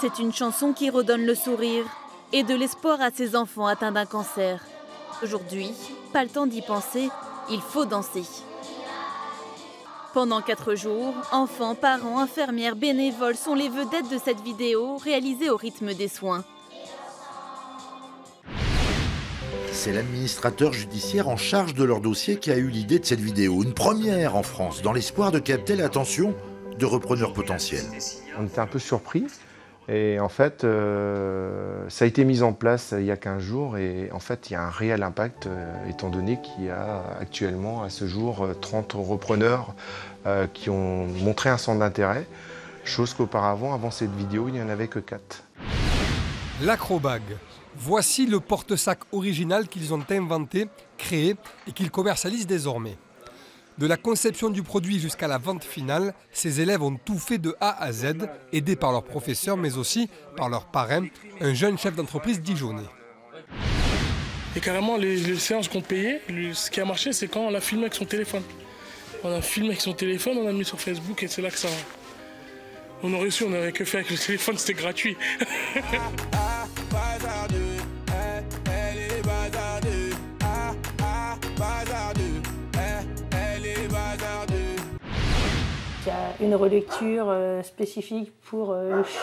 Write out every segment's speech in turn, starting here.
C'est une chanson qui redonne le sourire et de l'espoir à ses enfants atteints d'un cancer. Aujourd'hui, pas le temps d'y penser, il faut danser. Pendant 4 jours, enfants, parents, infirmières, bénévoles sont les vedettes de cette vidéo réalisée au rythme des soins. C'est l'administrateur judiciaire en charge de leur dossier qui a eu l'idée de cette vidéo. Une première en France, dans l'espoir de capter l'attention de repreneurs potentiels. On était un peu surpris. Et en fait, ça a été mis en place il y a 15 jours et en fait, il y a un réel impact étant donné qu'il y a actuellement à ce jour 30 repreneurs qui ont montré un centre d'intérêt, chose qu'auparavant, avant cette vidéo, il n'y en avait que 4. L'acrobag. Voici le porte-sac original qu'ils ont inventé, créé et qu'ils commercialisent désormais. De la conception du produit jusqu'à la vente finale, ces élèves ont tout fait de A à Z, aidés par leurs professeurs, mais aussi par leur parrain, un jeune chef d'entreprise dijonnais. Et carrément, les séances qu'on payait, ce qui a marché, c'est quand on l'a filmé avec son téléphone. On a filmé avec son téléphone, on l'a mis sur Facebook et c'est là que ça... On aurait su, on n'avait que fait avec le téléphone, c'était gratuit. Il y a une relecture spécifique pour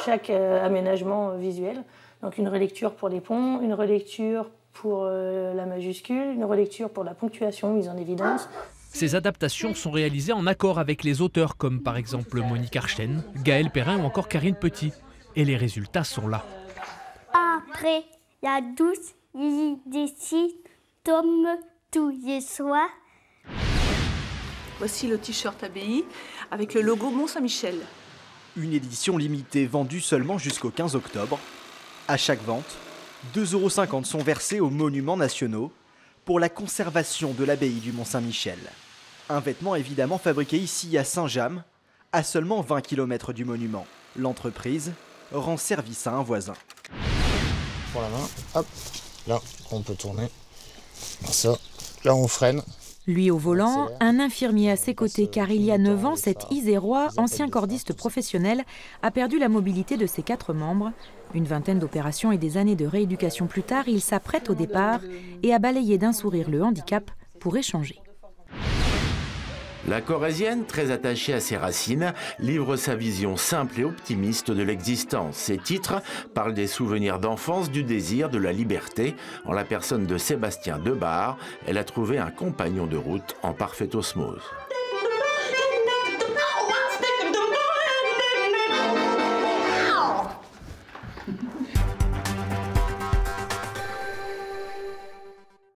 chaque aménagement visuel. Donc une relecture pour les ponts, une relecture pour la majuscule, une relecture pour la ponctuation mise en évidence. Ces adaptations sont réalisées en accord avec les auteurs comme par exemple Monique Archen, Gaël Perrin ou encore Karine Petit. Et les résultats sont là. Après, il y a 12, il décide, tombe tous les soirs. Voici le t-shirt ABI avec le logo Mont-Saint-Michel. Une édition limitée vendue seulement jusqu'au 15 octobre. À chaque vente, 2,50 € sont versés aux monuments nationaux pour la conservation de l'abbaye du Mont-Saint-Michel. Un vêtement évidemment fabriqué ici à Saint-James, à seulement 20 km du monument. L'entreprise rend service à un voisin. Pour la main, hop, là on peut tourner. Ça, là on freine. Lui au volant, un infirmier à ses côtés car il y a 9 ans, cet Isérois, ancien cordiste professionnel, a perdu la mobilité de ses 4 membres. Une vingtaine d'opérations et des années de rééducation plus tard, il s'apprête au départ et a balayé d'un sourire le handicap pour échanger. La Corrézienne, très attachée à ses racines, livre sa vision simple et optimiste de l'existence. Ses titres parlent des souvenirs d'enfance, du désir, de la liberté. En la personne de Sébastien Debar, elle a trouvé un compagnon de route en parfaite osmose.